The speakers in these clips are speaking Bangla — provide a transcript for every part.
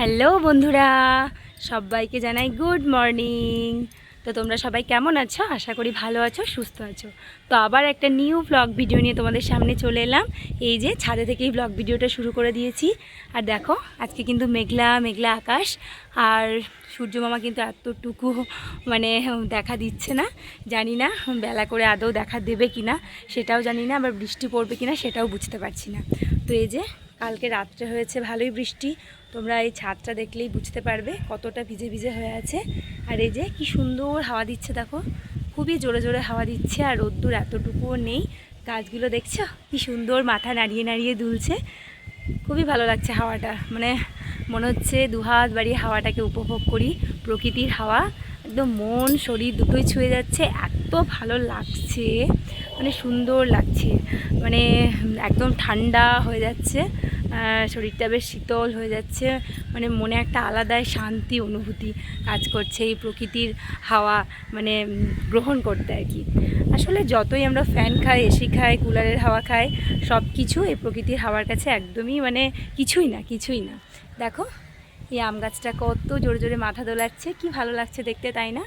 হ্যালো বন্ধুরা, সবাইকে জানাই গুড মর্নিং। তো তোমরা সবাই কেমন আছো? আশা করি ভালো আছো, সুস্থ আছো। তো আবার একটা নিউ ব্লগ ভিডিও নিয়ে তোমাদের সামনে চলে এলাম। এই যে ছাদে থেকেই ব্লগ ভিডিওটা শুরু করে দিয়েছি। আর দেখো আজকে কিন্তু মেঘলা মেঘলা আকাশ, আর সূর্য মামা কিন্তু এতটুকু মানে দেখা দিচ্ছে না। জানি না বেলা করে আদৌ দেখা দেবে কিনা সেটাও জানি না, আবার বৃষ্টি পড়বে কিনা সেটাও বুঝতে পারছি না। তো এই যে কালকে রাত্রে হয়েছে ভালোই বৃষ্টি, তোমরা এই ছাদটা দেখলেই বুঝতে পারবে কতটা ভিজে ভিজে হয়ে আছে। আর এই যে কি সুন্দর হাওয়া দিচ্ছে, দেখো খুবই জোরে জোরে হাওয়া দিচ্ছে, আর রোদ্দুর এতটুকুও নেই। গাছগুলো দেখছো কি সুন্দর মাথা নাড়িয়ে নাড়িয়ে দুলছে, খুবই ভালো লাগছে হাওয়াটা। মানে মনে হচ্ছে দুহাত বাড়িয়ে হাওয়াটাকে উপভোগ করি, প্রকৃতির হাওয়া একদম মন শরীর দুটোই ছুঁয়ে যাচ্ছে, এত ভালো লাগছে, মানে সুন্দর লাগছে, মানে একদম ঠান্ডা হয়ে যাচ্ছে, শরীরটা বেশ শীতল হয়ে যাচ্ছে, মানে মনে একটা আলাদাই শান্তি অনুভূতি কাজ করছে এই প্রকৃতির হাওয়া মানে গ্রহণ করতে আর কি। আসলে যতই আমরা ফ্যান খাই, এসি খাই, কুলারের হাওয়া খাই, সব কিছু এই প্রকৃতির হাওয়ার কাছে একদমই মানে কিছুই না, কিছুই না। দেখো এই আম গাছটা কত জোরে জোরে মাথা দোলাচ্ছে, কি ভালো লাগছে দেখতে, তাই না?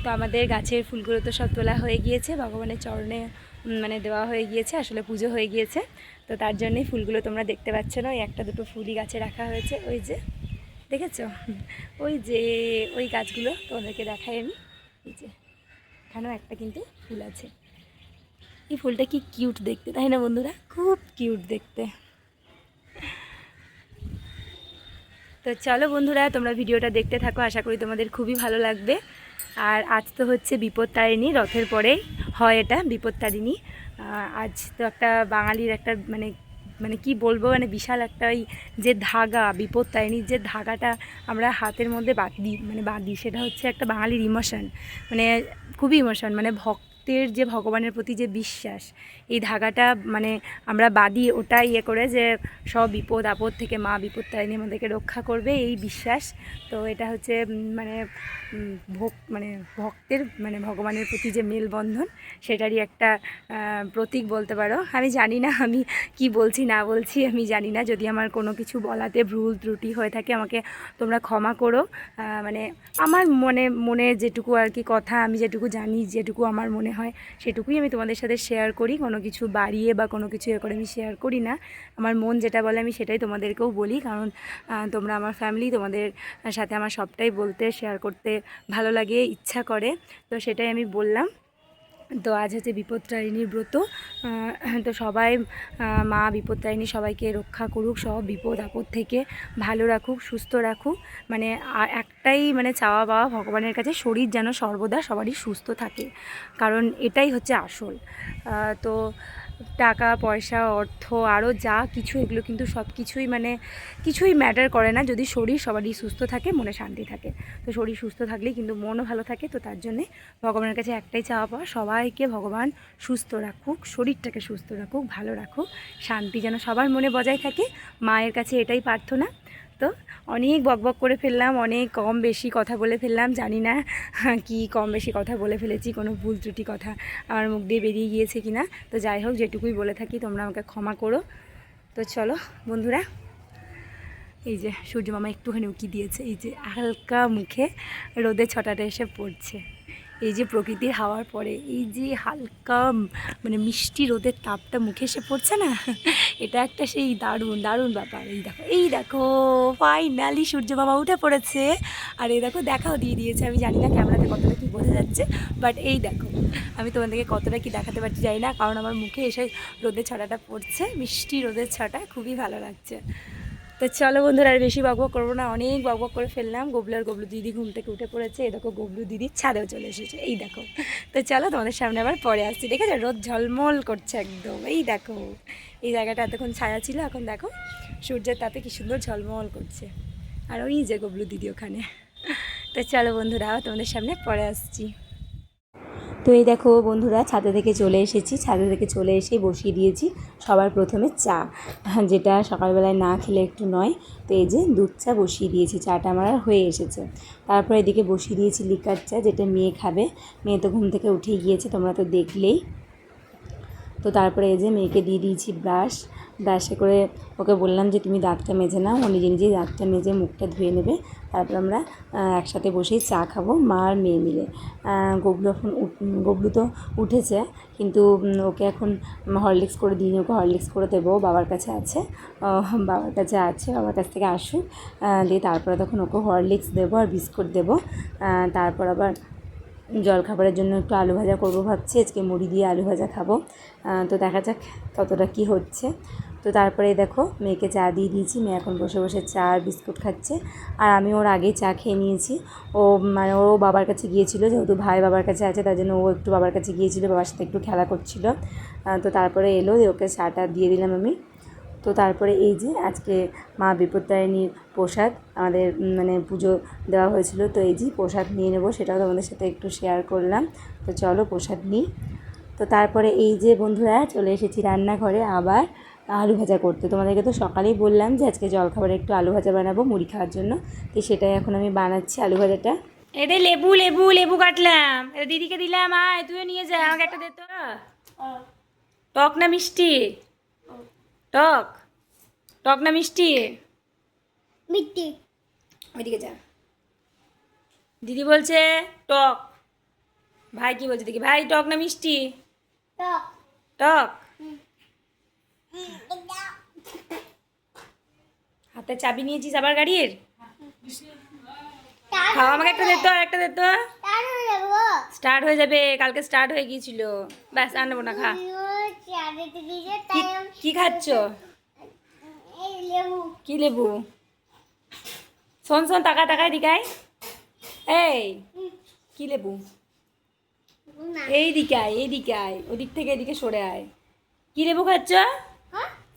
তো আমাদের গাছের ফুলগুলো তো সব তোলা হয়ে গিয়েছে, ভগবানের চরণে মানে দেওয়া হয়ে গিয়েছে, আসলে পুজো হয়ে গিয়েছে। তো তার জন্যই ফুলগুলো তোমরা দেখতে পাচ্ছ না, ওই একটা দুটো ফুলই গাছে রাখা হয়েছে। ওই যে দেখেছো, ওই যে ওই গাছগুলো তোমাদেরকে দেখাই আমি। এই যে এখানেও একটা কিন্তু ফুল আছে। এই ফুলটা কি কিউট দেখতে, তাই না বন্ধুরা? খুব কিউট দেখতে। তো চলো বন্ধুরা, তোমরা ভিডিওটা দেখতে থাকো, আশা করি তোমাদের খুবই ভালো লাগবে। আর আজ তো হচ্ছে বিপত্তারিণী, রথের পরেই হয় এটা বিপত্তারিণী। আজ তো একটা বাঙালির একটা মানে মানে কি বলবো, মানে বিশাল একটা ওই যে ধাগা, বিপত্তারিণীর যে ধাগাটা আমরা হাতের মধ্যে বাঁধি সেটা হচ্ছে একটা বাঙালির ইমোশন, মানে খুবই ইমোশন, মানে ভক্তের যে ভগবানের প্রতি যে বিশ্বাস, এই ধাগাটা মানে আমরা বাঁধি ওটাই ইয়ে করে যে সব বিপদ আপদ থেকে মা বিপত্তারিণী আমাদেরকে রক্ষা করবে, এই বিশ্বাস। তো এটা হচ্ছে মানে মানে ভক্তের মানে ভগবানের প্রতি যে মেলবন্ধন, সেটারই একটা প্রতীক বলতে পারো। আমি জানি না আমি কি বলছি না বলছি, আমি জানি না, যদি আমার কোনো কিছু বলাতে ভুল ত্রুটি হয়ে থাকে আমাকে তোমরা ক্ষমা করো। মানে আমার মনে যেটুকু আর কি কথা, আমি যেটুকু জানি, যেটুকু আমার মনে হয় সেটুকুই আমি তোমাদের সাথে শেয়ার করি, কোনো কিছু বাড়িয়ে বা কোনো কিছু এ করে আমি শেয়ার করি না। আমার মন যেটা বলে আমি সেটাই তোমাদেরকেও বলি, কারণ তোমরা আমার ফ্যামিলি, তোমাদের সাথে আমার সবটাই বলতে শেয়ার করতে ভালো লাগে, ইচ্ছা করে, তো সেটাই আমি বললাম। তো আজ হচ্ছে বিপত্তারিণীর ব্রত। তো সবাই মা বিপত্তারিণী সবাইকে রক্ষা করুক, সব বিপদ আপদ থেকে ভালো রাখুক, সুস্থ রাখুক। মানে একটাই মানে চাওয়া পাওয়া ভগবানের কাছে, শরীর যেন সর্বদা সবারই সুস্থ থাকে, কারণ এটাই হচ্ছে আসল। তো টাকা পয়সা অর্থ আরও যা কিছু, এগুলো কিন্তু সব কিছুই মানে কিছুই ম্যাটার করে না যদি শরীর সবারই সুস্থ থাকে, মনে শান্তি থাকে। তো শরীর সুস্থ থাকলেই কিন্তু মনও ভালো থাকে। তো তার জন্যে ভগবানের কাছে একটাই চাওয়া পাওয়া, সবাইকে ভগবান সুস্থ রাখুক, শরীরটাকে সুস্থ রাখুক, ভালো রাখুক, শান্তি যেন সবার মনে বজায় থাকে, মায়ের কাছে এটাই প্রার্থনা। তো অনেক বকবক করে ফেললাম, অনেক কম বেশি কথা বলে ফেললাম, জানি না কি কম বেশি কথা বলে ফেলেছি, কোনো ভুল ত্রুটি কথা আমার মুখ দিয়ে বেরিয়ে গিয়েছে কি না। তো যাই হোক, যেটুকুই বলে থাকি তোমরা আমাকে ক্ষমা করো। তো চলো বন্ধুরা, এই যে সূর্য মামা একটুখানি উঁকি দিয়েছে, এই যে হালকা মুখে রোদের ছটাটা এসে পড়ছে, এই যে প্রকৃতির হাওয়ার পরে এই যে হালকা মানে মিষ্টি রোদের তাপটা মুখে এসে পড়ছে না, এটা একটা সেই দারুণ দারুণ ব্যাপার। এই দেখো, এই দেখো, ফাইনালি সূর্য মামা উঠে পড়েছে, আর এই দেখো দেখাও দিয়ে দিয়েছে। আমি জানি না ক্যামেরাতে কতটা কি বোঝা যাচ্ছে, বাট এই দেখো আমি তোমাদেরকে কতটা কি দেখাতে পারছি জানি না, কারণ আমার মুখে এসে রোদের ছটাটা পড়ছে, মিষ্টি রোদের ছটা, খুবই ভালো লাগছে। তো চলো বন্ধুরা, আর বেশি বকবক করবো না, অনেক বকবক করে ফেললাম। গবলু দিদি ঘুম থেকে উঠে পড়েছে, এই দেখো গবলু দিদি ছাদেও চলে এসেছে, এই দেখো। তো চলো তোমাদের সামনে আবার পরে আসছি, দেখেছো রোদ ঝলমল করছে একদম, এই দেখো এই জায়গাটা এতক্ষণ ছায়া ছিল, এখন দেখো সূর্যের তাপে কি সুন্দর ঝলমল করছে, আর ওই যে গবলু দিদি ওখানে। তো চলো বন্ধুরা, তোমাদের সামনে পরে আসছি। তো এই দেখো বন্ধুরা, ছাদে থেকে চলে এসেছি, ছাদে থেকে চলে এসে বসিয়ে দিয়েছি সবার প্রথমে চা, যেটা সকালবেলায় না খেলে একটু নয়। তো এই যে দুধ চা বসিয়ে দিয়েছি, চাটা আমার হয়ে এসেছে। তারপর এদিকে বসিয়ে দিয়েছি লিকার চা, যেটা মেয়ে খাবে। মেয়ে তো ঘুম থেকে উঠে গিয়েছে, তোমরা তো দেখলেই। তো তারপরে এই যে মেয়েকে দিয়ে দিয়েছি ব্রাশ, ব্রাশে করে ওকে বললাম যে তুমি দাঁতটা মেজে নাও। ও নিজে নিজেই দাঁতটা মেজে মুখটা ধুয়ে নেবে। তারপর আমরা একসাথে বসেই চা খাবো, মা আর মেয়ে মিলে। গবলু এখন গবলু তো উঠেছে, কিন্তু ওকে এখন হরলিক্স করে দিই, ওকে হরলিক্স করে দেবো। বাবার কাছে আছে, বাবার কাছ থেকে আসুক, দিয়ে তারপরে তখন ওকে হরলিক্স দেবো আর বিস্কুট দেবো। তারপর আবার জলখাবারের জন্য একটু আলু ভাজা করবো ভাবছি, আজকে মুড়ি দিয়ে আলু ভাজা খাবো। তো দেখা যাক কতটা কী হচ্ছে। তো তারপরে দেখো মেয়েকে চা দিয়ে দিয়েছি, মেয়ে এখন বসে বসে চা আর বিস্কুট খাচ্ছে। আর আমি ওর আগেই চা খেয়ে নিয়েছি। ও বাবার কাছে গিয়েছিলো, যেহেতু ভাই বাবার কাছে আছে তার জন্য ও একটু বাবার কাছে গিয়েছিলো, বাবার সাথে একটু খেলা করছিল। তো তারপরে এলো, ওকে চাটা দিয়ে দিলাম আমি। তো তারপরে এই যে আজকে মা বিপত্তারিণীর প্রসাদ আমাদের পুজো দেওয়া হয়েছিল, তো এই যে প্রসাদ নিয়ে নেবো, সেটাও তোমাদের সাথে একটু শেয়ার করলাম। তো চলো প্রসাদ নিই। তো তারপরে এই যে বন্ধুরা চলে এসেছি রান্নাঘরে আবার আলু ভাজা করতে। তোমাদেরকে তো সকালেই বললাম যে আজকে জলখাবারে একটু আলু ভাজা বানাবো মুড়ি খাওয়ার জন্য, তো সেটাই এখন আমি বানাচ্ছি আলু ভাজাটা। এদের লেবু লেবু লেবু কাটলাম, এটা দিদিকে দিলাম, আয় তুইও নিয়ে যা, আমাকে একটা দে তো। টক না মিষ্টি? টক টক না মিষ্টি? মিষ্টি। ওইদিকে যা, দিদি বলছে টক, ভাই কি বলছে দেখি, ভাই টক না মিষ্টি? টক। টক। হাতে চাবি নিয়েছিস আবার গাড়ির? খাও, আমাকে একটা দে তো, আর একটা দে তো। স্টার্ট হয়ে যাবে, কালকে স্টার্ট হয়ে গিয়েছিল, ব্যাস আর নেবো না, খা। কি খাচ্ছ? কি লেবু? শোন শোন, তাকায় দিকায়, এই কি লেবু? এইদিকে আয়, ওদিক থেকে এদিকে সরে আয়। কি লেবু খাচ্ছ?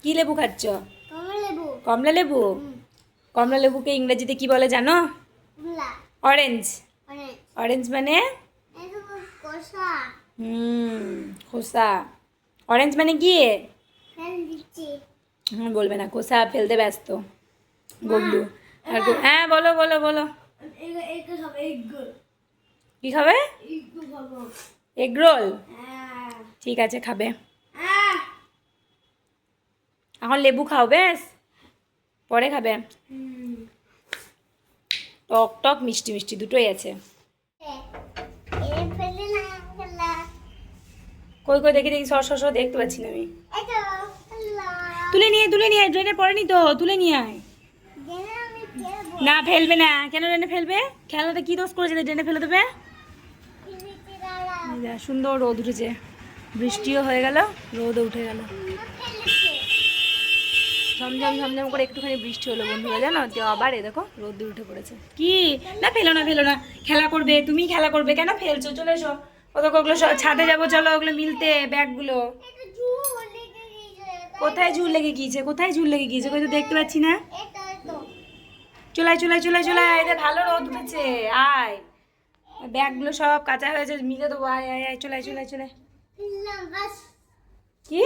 কি লেবু খাচ্ছ? কমলা লেবু। কমলা লেবুকে ইংরেজিতে কি বলে জানো? অরেঞ্জ। অরেঞ্জ মানে খোসা। অরেঞ্জ মানে কি? বলবে না, খোসা ফেলতে ব্যস্ত গবলু। হ্যাঁ বলো বলো বলো। কি খাবে? Egg roll. ঠিক আছে, খাবে। এখন লেবু খাও, বেশ পরে খাবে। টক টক মিষ্টি মিষ্টি দুটোই আছে। কই কই দেখি দেখি, সর দেখতে পাচ্ছি না আমি। তুলে নিয়ে ড্রেনে পড়েনি তো, তুলে নিয়ে আয়। না ফেলবে না, কেন ড্রেনে ফেলবে? খেলাটা কি দোষ করেছে ড্রেনে ফেলে দেবে? সুন্দর রোদ উঠেছে, বৃষ্টিও হয়ে গেল, রোদও উঠে গেল, ঝমঝম ঝমঝম করে একটুখানি বৃষ্টি হলো বন্ধুরা, জানো তো। আবার এ দেখো রোদ উঠে পড়েছে। কি না, ফেলো না, খেলা করবে, তুমি খেলা করবে, কেন ফেলছো? চলে এসো, ওগুলো ছাদে যাবো, চলো ওগুলো মিলতে, ব্যাগগুলো। কোথায় ঝুল লেগে গিয়েছে? কই তো দেখতে পাচ্ছি না। চলাই এদের ভালো রোদ উঠেছে, আয় ব্যাগগুলো সব কাঁচা হয়েছে, মিলে দেবো, আয় চলে কি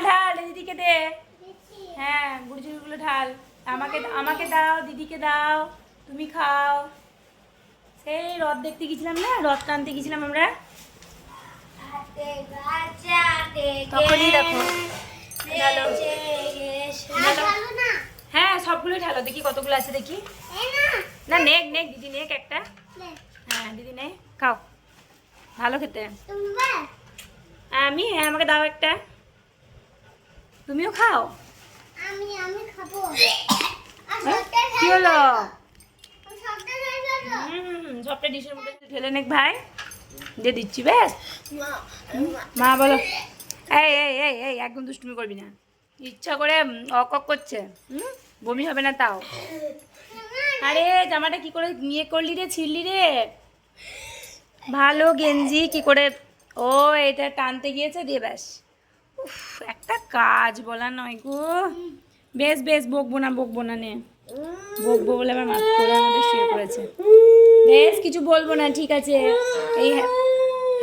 ঢাল দিদিকে দে। হ্যাঁ গুড়গুলো ঢাল, আমাকে দাও, দিদিকে দাও, তুমি খাও। সেই রথ দেখতে গেছিলাম না, রথ টানতে গেছিলাম আমরা, তখনই দেখো। হ্যাঁ সবগুলোই ঢালো, দেখি কতগুলো আছে দেখি। না নেক দিদি নেক একটা। হ্যাঁ দিদি নে, খাও, ভালো খেতে। হ্যাঁ আমাকে দাও একটা, তুমিও খাও। কি হলো? সবটা ডিশের মধ্যে ঢেলে নেক ভাই, দিয়ে দিচ্ছি, বেশ। মা বলো, এই একদম দুষ্টুমি করবি না, ইচ্ছা করে অক করছে, বমি হবে না তাও। আরে জামাটা কি করে নিয়ে করলি রে, ছিঁড়লি রে? ভালো গেঞ্জি কি করে, ও এটা টানতে গিয়েছে দিয়ে, ব্যাস। একটা কাজ বলা নয় গো, বেশ বকবো না নে, বকবো বলে আমার মাথা করে আমাদের শুয়ে পড়েছে। বেশ কিছু বলবো না, ঠিক আছে। এই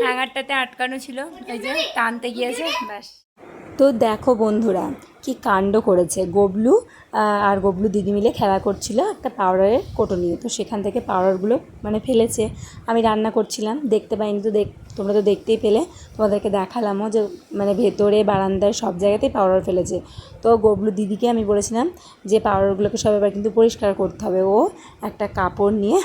হ্যাঙ্গারটাতে আটকানো ছিল, ওই যে টানতে গিয়েছে, ব্যাস। তো দেখো বন্ধুরা, কি কাণ্ড করেছে। গবলু আর গবলু দিদি মিলে খেলা করছিল একটা পাউডারের কোটো নিয়ে, তো সেখান থেকে পাউডারগুলো মানে ফেলেছে। আমি রান্না করছিলাম, দেখতে পাইনি, তো তোমরা তো দেখতেই পেলে, তোমাদেরকে দেখালামও যে মানে ভেতরে বারান্দায় সব জায়গাতেই পাউডার ফেলেছে। তো গবলু দিদিকে আমি বলেছিলাম যে পাউডারগুলোকে সব এবার কিন্তু পরিষ্কার করতে হবে। ও একটা কাপড় নিয়ে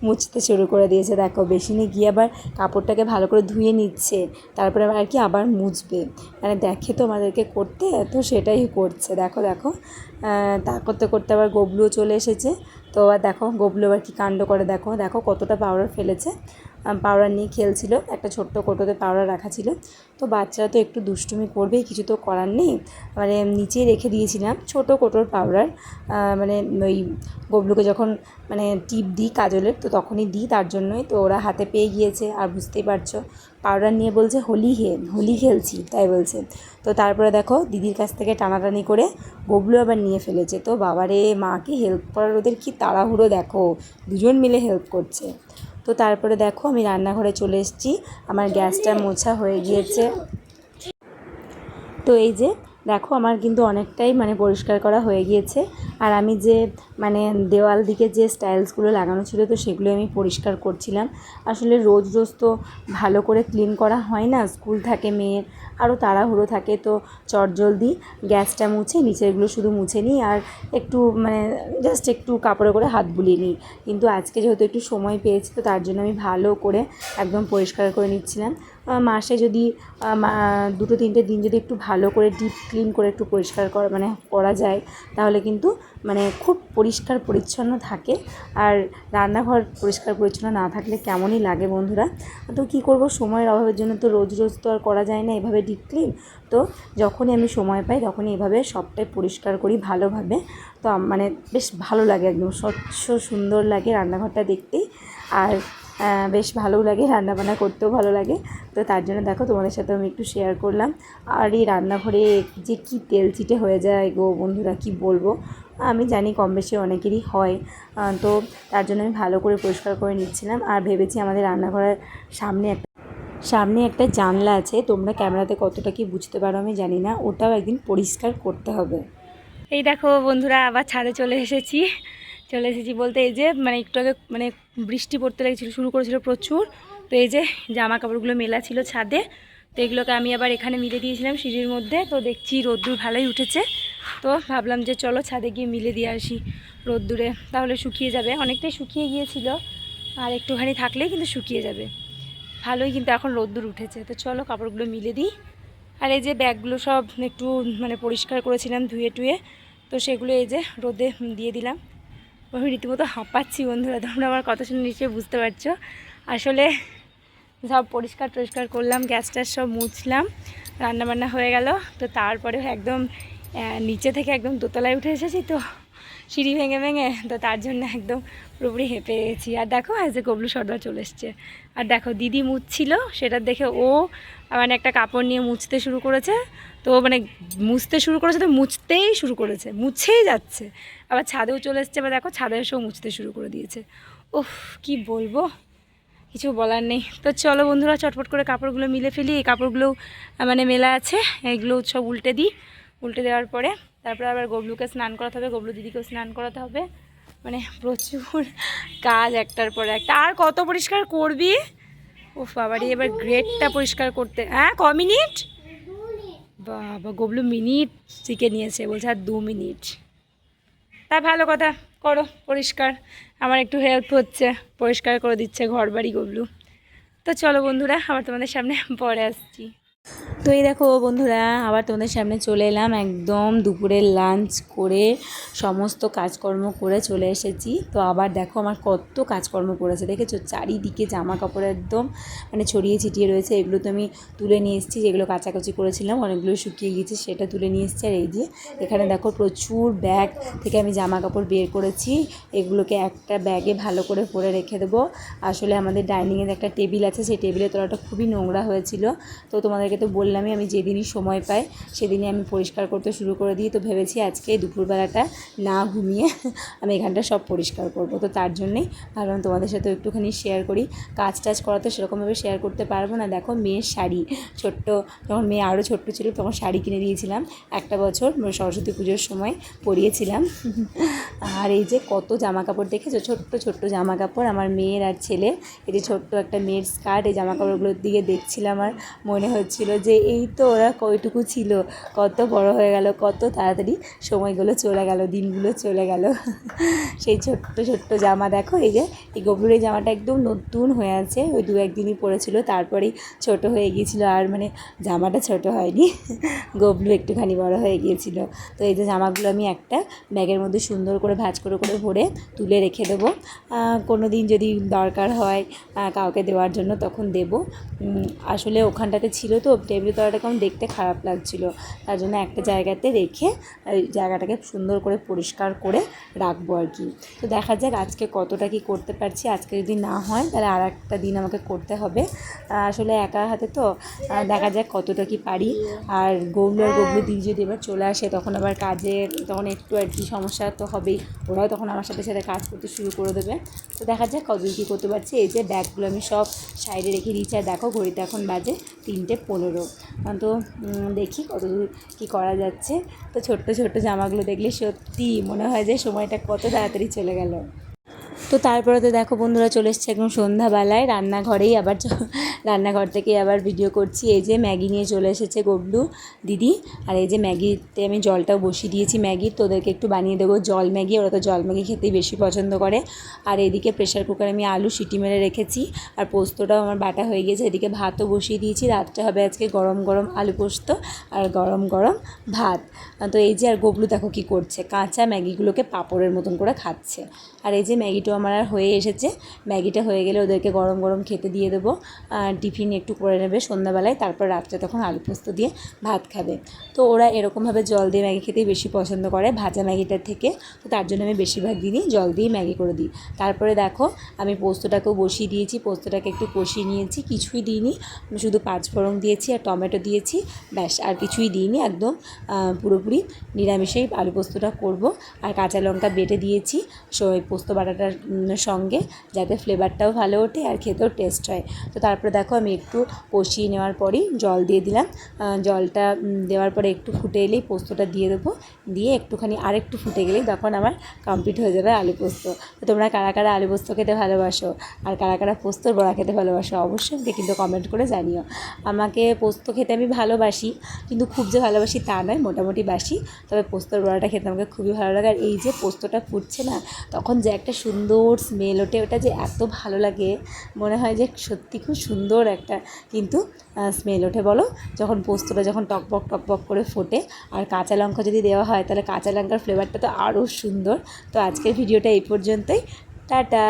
মুছতে শুরু করে দিয়েছে। দেখো বেসিনে গিয়ে আবার কাপড়টাকে ভালো করে ধুয়ে নিচ্ছে, তারপরে আবার আর কি আবার মুছবে, মানে দেখে তো আমাদেরকে করতে, তো সেটাই করছে। দেখো দেখো তা করতে করতে আবার গবলুও চলে এসেছে। তো আবার দেখো গবলু আবার কী কাণ্ড করে, দেখো দেখো কতটা পাউডার ফেলেছে। পাউডার নিয়ে খেলছিল, একটা ছোট্ট কোটোতে পাউডার রাখা ছিল। তো বাচ্চারা তো একটু দুষ্টুমি করবেই, কিছু তো করার নেই। মানে নিচেই রেখে দিয়েছিলাম ছোটো কোটোর পাউডার, মানে ওই গবলুকে যখন মানে টিপ দিই কাজলের, তো তখনই দিই, তার জন্যই তো ওরা হাতে পেয়ে গিয়েছে। আর বুঝতেই পারছো পাউডার নিয়ে বলছে হোলি খেলছি, তাই বলছে। তো তারপরে দেখো দিদির কাছ থেকে টানাটানি করে গবলু আবার নিয়ে ফেলেছে। তো বাবারে, মাকে হেল্প করার ওদের কি তাড়াহুড়ো, দেখো দুজন মিলে হেল্প করছে। তো তারপরে দেখো আমি রান্নাঘরে চলে এসেছি, আমার গ্যাসটা মোছা হয়ে গিয়েছে। তো এই যে দেখো আমার কিন্তু অনেকটাই মানে পরিষ্কার করা হয়ে গিয়েছে। আর আমি যে মানে দেওয়াল দিকে যে স্টাইলসগুলো লাগানো ছিল, তো সেগুলো আমি পরিষ্কার করছিলাম। আসলে রোজ রোজ তো ভালো করে ক্লিন করা হয় না, স্কুল থাকে মেয়ের, আরও তাড়াহুড়ো থাকে। তো চটজলদি গ্যাসটা মুছে নিচেরগুলো শুধু মুছে নিই, আর একটু মানে জাস্ট একটু কাপড়ে করে হাত বুলিয়ে নিই। কিন্তু আজকে যেহেতু একটু সময় পেয়েছি, তো তার জন্য আমি ভালো করে একদম পরিষ্কার করে নিচ্ছিলাম। মাসে যদি 2-3টে দিন যদি একটু ভালো করে ডিপ ক্লিন করে একটু পরিষ্কার করা যায়, তাহলে কিন্তু মানে খুব পরিষ্কার পরিচ্ছন্ন থাকে। আর রান্নাঘর পরিষ্কার পরিচ্ছন্ন না থাকলে কেমনই লাগে বন্ধুরা। তো কী করব, সময়ের অভাবের জন্য তো রোজ রোজ তো আর করা যায় না এভাবে ডিপ ক্লিন। তো যখনই আমি সময় পাই তখনই এভাবে সবটাই পরিষ্কার করি ভালোভাবে। তো মানে বেশ ভালো লাগে, একদম স্বচ্ছ সুন্দর লাগে রান্নাঘরটা দেখতেই। আর বেশ ভালোও লাগে, রান্নাবান্না করতেও ভালো লাগে। তো তার জন্য দেখো তোমাদের সাথে আমি একটু শেয়ার করলাম। আর এই রান্নাঘরে যে কী তেল চিটে হয়ে যায় গো বন্ধুরা, কি বলবো। আমি জানি কম বেশি অনেকেরই হয়, তো তার জন্য আমি ভালো করে পরিষ্কার করে নিচ্ছিলাম। আর ভেবেছি আমাদের রান্নাঘরের সামনে একটা জানলা আছে, তোমরা ক্যামেরাতে কতটা কি বুঝতে পারো আমি জানি না, ওটাও একদিন পরিষ্কার করতে হবে। এই দেখো বন্ধুরা আবার ছাদে চলে এসেছি বলতে এই যে মানে একটু আগে মানে বৃষ্টি পড়তে লেগেছিলো, শুরু করেছিল প্রচুর। তো এই যে জামা কাপড়গুলো মেলা ছিল ছাদে, তো এগুলোকে আমি আবার এখানে মিলে দিয়েছিলাম সিঁড়ির মধ্যে। তো দেখছি রোদ্দুর ভালোই উঠেছে, তো ভাবলাম যে চলো ছাদে গিয়ে মিলে দিয়ে আসি রোদ্দুরে, তাহলে শুকিয়ে যাবে। অনেকটাই শুকিয়ে গিয়েছিল, আর একটুখানি থাকলেই কিন্তু শুকিয়ে যাবে ভালোই। কিন্তু এখন রোদ্দুর উঠেছে, তো চলো কাপড়গুলো মিলে দিই। আর এই যে ব্যাগগুলো সব একটু মানে পরিষ্কার করেছিলাম ধুয়ে টুয়ে, তো সেগুলো এই যে রোদে দিয়ে দিলাম। আমি রীতিমতো হাঁপাচ্ছি বন্ধুরা, তোমরা আমার কথা শুনে নিশ্চয়ই বুঝতে পারছো। আসলে সব পরিষ্কার করলাম, গ্যাস ট্যাস সব মুছলাম, রান্নাবান্না হয়ে গেল। তো তারপরে একদম নিচে থেকে একদম দোতলায় উঠে এসেছি, তো সিঁড়ি ভেঙে তো তার জন্য একদম পুরোপুরি হেঁপে গেছি। আর দেখো আজ যে গবলু সর্দার চলে এসছে। আর দেখো দিদি মুছছিল, সেটা দেখে ও মানে একটা কাপড় নিয়ে মুছতে শুরু করেছে। তো মানে মুছতেই শুরু করেছে, মুছেই যাচ্ছে। আবার ছাদেও চলে এসছে, বা দেখো ছাদে এসেও মুছতে শুরু করে দিয়েছে। উফ, কি বলবো, কিছু বলার নেই। তো চলো বন্ধুরা চটপট করে কাপড়গুলো মিলে ফেলি। এই কাপড়গুলোও মানে মেলা আছে, এইগুলো সব উল্টে দিই। উল্টে দেওয়ার পরে তারপরে আবার গবলুকে স্নান করাতে হবে, গবলু দিদিকেও স্নান করাতে হবে। মানে প্রচুর কাজ একটার পর একটা। আর কত পরিষ্কার করবি? উফ বাবারে, এবার গ্রেটটা পরিষ্কার করতে ক মিনিট? বাবা, গবলু মিনিট শিখে নিয়েছে, বলছে আর 2 মিনিট। তা ভালো কথা, করো পরিষ্কার, আমার একটু হেল্প হচ্ছে, পরিষ্কার করে দিচ্ছে ঘর বাড়ি গবলু। তো চলো বন্ধুরা আবার তোমাদের সামনে পরে আসছি। তো এই দেখো বন্ধুরা আবার তোমাদের সামনে চলে এলাম, একদম দুপুরের লাঞ্চ করে সমস্ত কাজকর্ম করে চলে এসেছি। তো আবার দেখো আমার কত কাজকর্ম পড়েছে, দেখেছো চারিদিকে জামা কাপড় একদম মানে ছড়িয়ে ছিটিয়ে রয়েছে। এগুলো তো আমি তুলে নিয়ে এসেছি, যেগুলো কাচাকাচি করেছিলাম অনেকগুলো শুকিয়ে গিয়েছে, সেটা তুলে নিয়ে এসেছি। আর এই যে এখানে দেখো প্রচুর ব্যাগ থেকে আমি জামা কাপড় বের করেছি, এগুলোকে একটা ব্যাগে ভালো করে ভরে রেখে দেবো। আসলে আমাদের ডাইনিংয়ের একটা টেবিল আছে, সেই টেবিলের তলাটা খুবই নোংরা হয়েছিল, তো তোমাদেরকে তো বললামই আমি যেদিনই সময় পাই সেদিনই আমি পরিষ্কার করতে শুরু করে দিই। তো ভেবেছি আজকে দুপুরবেলাটা না ঘুমিয়ে আমি এখানটা সব পরিষ্কার করব। তো তার জন্যেই ভাবলাম তোমাদের সাথে একটুখানি শেয়ার করি। কাজ টাজ করা তো সেরকমভাবে শেয়ার করতে পারবো না। দেখো মেয়ের শাড়ি, ছোট্ট যখন মেয়ে আরও ছোট্ট ছিল তখন শাড়ি কিনে দিয়েছিলাম, একটা বছর সরস্বতী পুজোর সময় পরিয়েছিলাম। আর এই যে কত জামা কাপড় দেখেছো, ছোট্ট ছোট্ট জামা কাপড় আমার মেয়ের আর ছেলের। এই যে ছোট্ট একটা মেয়ের স্কার্ট, এই জামা কাপড়গুলোর দিকে দেখছিলাম আর মনে হচ্ছিল যে এই তো ওরা কয়টুকু ছিল, কত বড় হয়ে গেল, কত তাড়াতাড়ি সময়গুলো চলে গেল, দিনগুলো চলে গেল। সেই ছোট্ট ছোট্ট জামা দেখো, এই যে এই গবলুর এই জামাটা একদম নতুন হয়ে আছে, ওই 2-1 দিনই পরেছিল, তারপরেই ছোট হয়ে গিয়েছিল। আর মানে জামাটা ছোট হয়নি, গবলু একটুখানি বড় হয়ে গিয়েছিল। তো এই যে জামাগুলো আমি একটা ব্যাগের মধ্যে সুন্দর করে ভাঁজ করে ভরে তুলে রেখে দেবো। কোনো দিন যদি দরকার হয় কাউকে দেওয়ার জন্য তখন দেব। আসলে ওখানটাতে ছিল তো টেবিল তলাটা কেমন দেখতে খারাপ লাগছিল, তার জন্য একটা জায়গাতে রেখে জায়গাটাকে সুন্দর করে পরিষ্কার করে রাখবো আর কি। তো দেখা যাক আজকে কতটা কি করতে পারছি। আজকে যদি না হয় তাহলে আর একটা দিন আমাকে করতে হবে। আসলে একা হাতে তো দেখা যাক কতটা কি পারি। আর গবলু দিদি যদি এবার চলে আসে তখন আবার কাজে তখন একটু আর কি সমস্যা তো হবেই, ওরাও তখন আমার সাথে সাথে কাজ করতে শুরু করে দেবে। তো দেখা যাক কতদূর কী করতে পারছি। এই যে ব্যাগগুলো আমি সব সাইডে রেখে দিয়েছি, আর দেখো ঘড়িতে এখন বাজে 3:15। তো দেখি কতদূর কী করা যাচ্ছে। তো ছোট্ট ছোট্ট জামাগুলো দেখলে সত্যি মনে হয় যে সময়টা কত তাড়াতাড়ি চলে গেল। তো তারপরে তো দেখো বন্ধুরা চলে এসছে একদম সন্ধ্যাবেলায়, রান্নাঘরেই আবার রান্নাঘর থেকে আবার ভিডিও করছি। এই যে ম্যাগি নিয়ে চলে এসেছে গবলু দিদি, আর এই যে ম্যাগিতে আমি জলটাও বসিয়ে দিয়েছি ম্যাগির, তো ওদেরকে একটু বানিয়ে দেবো জল ম্যাগি, ওরা তো জল ম্যাগি খেতেই বেশি পছন্দ করে। আর এদিকে প্রেশার কুকারে আমি আলু সিটি মেরে রেখেছি, আর পোস্তটাও আমার বাটা হয়ে গেছে। এদিকে ভাতও বসিয়ে দিয়েছি, রাতটা হবে আজকে গরম গরম আলু পোস্ত আর গরম গরম ভাত। তো এই যে আর গবলু দেখো কী করছে, কাঁচা ম্যাগিগুলোকে পাঁপড়ের মতন করে খাচ্ছে। আর এই যে ম্যাগিটাও আমার আর হয়ে এসেছে, ম্যাগিটা হয়ে গেলে ওদেরকে গরম গরম খেতে দিয়ে দেবো। টিফিন একটু করে নেবে সন্ধ্যাবেলায়, তারপর রাত্রে তখন আলু পোস্ত দিয়ে ভাত খাবে। তো ওরা এরকমভাবে জল দিয়ে ম্যাগি খেতেই বেশি পছন্দ করে ভাজা ম্যাগিটার থেকে। তো তার জন্য আমি বেশিরভাগ দিনই জল দিয়ে ম্যাগি করে দিই। তারপরে দেখো আমি পোস্তটাকেও বসিয়ে দিয়েছি, পোস্তটাকে একটু কষিয়ে নিয়েছি, কিছুই দিইনি, শুধু 5 ফোড়ন দিয়েছি আর টমেটো দিয়েছি, ব্যাস আর কিছুই দিইনি। একদম পুরোপুরি নিরামিষেই আলু পোস্তটা করব। আর কাঁচা লঙ্কা বেটে দিয়েছি পোস্ত বাটাটার সঙ্গে, যাতে ফ্লেভারটাও ভালো ওঠে আর খেতেও টেস্ট হয়। তো তারপরে দেখো আমি একটু কষিয়ে নেওয়ার পরেই জল দিয়ে দিলাম। জলটা দেওয়ার পরে একটু ফুটে এলেই পোস্তটা দিয়ে দেবো, দিয়ে একটুখানি আর একটু ফুটে গেলেই তখন আমার কমপ্লিট হয়ে যাবে আলু পোস্ত। তো তোমরা কারা কারা আলু পোস্ত খেতে ভালোবাসো আর কারা কারা পোস্তর বড়া খেতে ভালোবাসো অবশ্যই আমাকে কিন্তু কমেন্ট করে জানিও। আমাকে পোস্ত খেতে আমি ভালোবাসি, কিন্তু খুব যে ভালোবাসি তা নয়, মোটামুটি বাসি। তবে পোস্তর বড়াটা খেতে আমাকে খুবই ভালো লাগে। আর এই যে পোস্তটা ফুটছে না, তখন যে একটা সুন্দর স্মেল ওঠে, ওটা যে এত ভালো লাগে, মনে হয় যে সত্যি খুব সুন্দর একটা কিন্তু স্মেল ওঠে বলো, যখন পোস্তটা যখন টকবক টকবক করে ফোটে। আর কাঁচা লঙ্কা যদি দেওয়া হয় তাহলে কাঁচা লঙ্কার ফ্লেভারটা তো আরও সুন্দর। তো আজকের ভিডিওটা এই পর্যন্তই, টাটা।